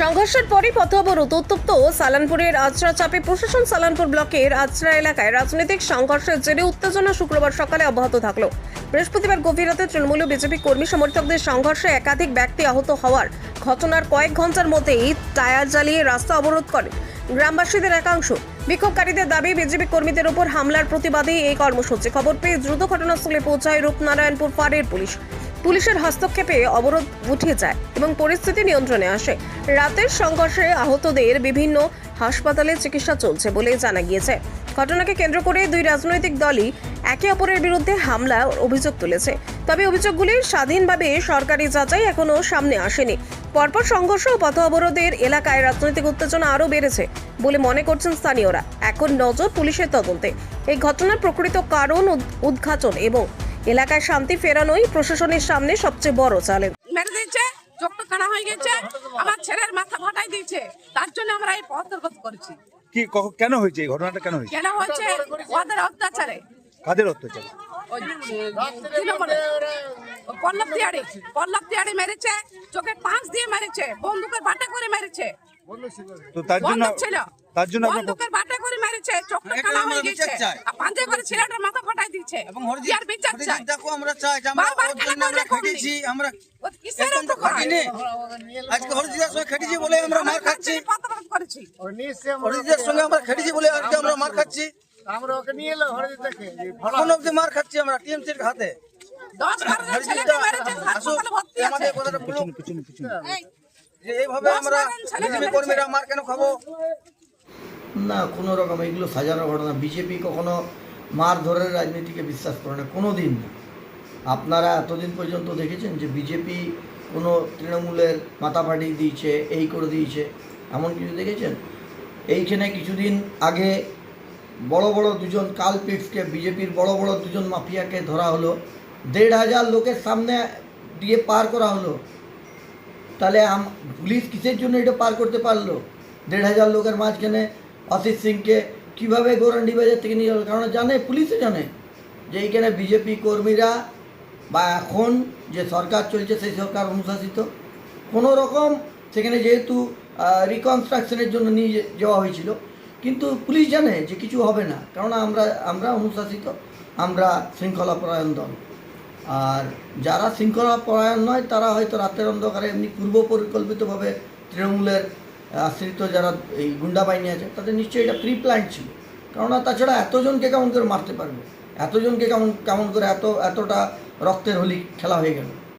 সংঘর্ষের পরই পথ অবরোধ উত্তপ্ত সালানপুরের আচরা চাপে প্রশাসন। সালানপুর ব্লকের আচরা এলাকায় রাজনৈতিক সংঘর্ষের জেরে উত্তেজনা শুক্রবার সকালে অব্যাহত থাকলো। বৃহস্পতিবার গভীর রাতে তৃণমূল ও বিজেপি কর্মী সমর্থকদের সংঘর্ষে একাধিক ব্যক্তি আহত হওয়ার ঘটনার কয়েক ঘন্টার মধ্যেই টায়ার জ্বালিয়ে রাস্তা অবরোধ করে গ্রামবাসীদের একাংশ। বিক্ষোভকারীদের দাবি, বিজেপি কর্মীদের উপর হামলার প্রতিবাদে এই কর্মসূচি। খবর পেয়ে দ্রুত ঘটনাস্থলে পৌঁছায় রূপনারায়ণপুর ফাঁড়ির পুলিশ। পুলিশের হস্তক্ষেপে অবরোধ উঠে যায় এবং পরিস্থিতি নিয়ন্ত্রণে আসে। রাতের সংঘর্ষে আহতদের বিভিন্ন হাসপাতালে চিকিৎসা চলছে বলে জানা গিয়েছে। ঘটনাকে কেন্দ্র করে দুই রাজনৈতিক দলই একে অপরের বিরুদ্ধে হামলার অভিযোগ তুলেছে। তবে অভিযোগগুলির স্বাধীনভাবে সরকারি যাচাই এখনো সামনে আসেনি। পরপর সংঘর্ষ ও পথ অবরোধের এলাকায় রাজনৈতিক উত্তেজনা আরও বেড়েছে বলে মনে করছেন স্থানীয়রা। এখন নজর পুলিশের তদন্তে। এই ঘটনার প্রকৃত কারণ উদ্ঘাটন এবং এলাকায় শান্তি ফেরানোই প্রশাসনের সামনে সবচেয়ে বড় চ্যালেঞ্জ। মেরে দিয়েছে, চোখটা কানা হয়ে গেছে, আমার ছেলের মাথা ফাটাই দিয়েছে। তার জন্য আমরা এই পথ অবরোধ করেছি। কি কেন হয়েছে এই ঘটনাটা? কেন হয়েছে? কেন হচ্ছে? ওদের অত্যাচারে। কাদের অত্যাচার? পল্লব তিয়াড়ি মেরেছে, চোখে পাঁচ দিয়ে মেরেছে, বন্দুকের বাটে করে মেরেছে। তো তার জন্য বন্দুকের বাটে করে মেরেছে, চোখটা কানা হয়ে গেছে, আর পাঁচে করে ছেলেটার মাথা ফাটাই দিচ্ছে। এবং আর বিচার চাই। দেখো আমরা চাই যে আমরা বারবার ওর কেন জন্য আমরা করে খেটেছি, আমরা ও কিসের একদম তো অপরাধ? খাটিনি। আজকে হরিদার সঙ্গে খেটেছি বলে আমরা মার খাচ্ছি। পথ অবরোধ করেছি। হরিদার সঙ্গে আমরা খেটেছি বলে আজকে আমরা মার খাচ্ছি। আমরা ওকে নিয়ে এলো হরিদাকে এখন অব্দি মার খাচ্ছি আমরা টিএমসির হাতে। 10-12 জন ছেলেকে মেরেছে, হাসপাতালে ভর্তি আছে। আমাদের কথাটা বলুন এই, যে এইভাবে আমরা 10-12 ছেলেকে বিজেপি মেরেছে। কর্মীরা মার কেন খাবো? না, কোনো রকম এগুলো সাজানো ঘটনা। বিজেপি কখনো মার ধরে রাজনীতিকে বিশ্বাস করে না, কোনো দিন না। আপনারা এতদিন পর্যন্ত দেখেছেন যে বিজেপি কোনো তৃণমূলের মাথা ফাটিয়ে দিয়েছে, এই করে দিয়েছে, এমন কিছু দেখেছেন? এইখানে কিছুদিন আগে বড় বড় দুজন কালপিটসকে, বিজেপির বড় বড় দুজন মাফিয়াকে ধরা হলো, 1,500 লোকের সামনে দিয়ে পার করা হলো। তাহলে পুলিশ কিসের জন্য এটা পার করতে পারলো? 1,500 লোকের মাঝখানে অসিত সিংকে কীভাবে গৌরান্ডি বাজার থেকে নিয়ে গেল? কারণ জানে, পুলিশও জানে যে এইখানে বিজেপি কর্মীরা বা এখন যে সরকার চলছে সেই সরকার অনুশাসিত। কোনো রকম সেখানে যেহেতু রিকনস্ট্রাকশনের জন্য নিয়ে যাওয়া হয়েছিল, কিন্তু পুলিশ জানে যে কিছু হবে না, কারণ আমরা অনুশাসিত, আমরা শৃঙ্খলাপরায়ণ দল। আর যারা শৃঙ্খলাপরায়ণ নয় তারা হয়তো রাতের অন্ধকারে এমনি পূর্ব পরিকল্পিতভাবে তৃণমূলের আশ্রিত যারা এই গুন্ডা বাহিনী আছে তাদের নিশ্চয়ই এটা প্রি প্ল্যান ছিল। কেননা তাছাড়া এতজনকে কেমন করে মারতে পারবে? এতজনকে কেমন করে এতটা রক্তের হোলি খেলা হয়ে গেল?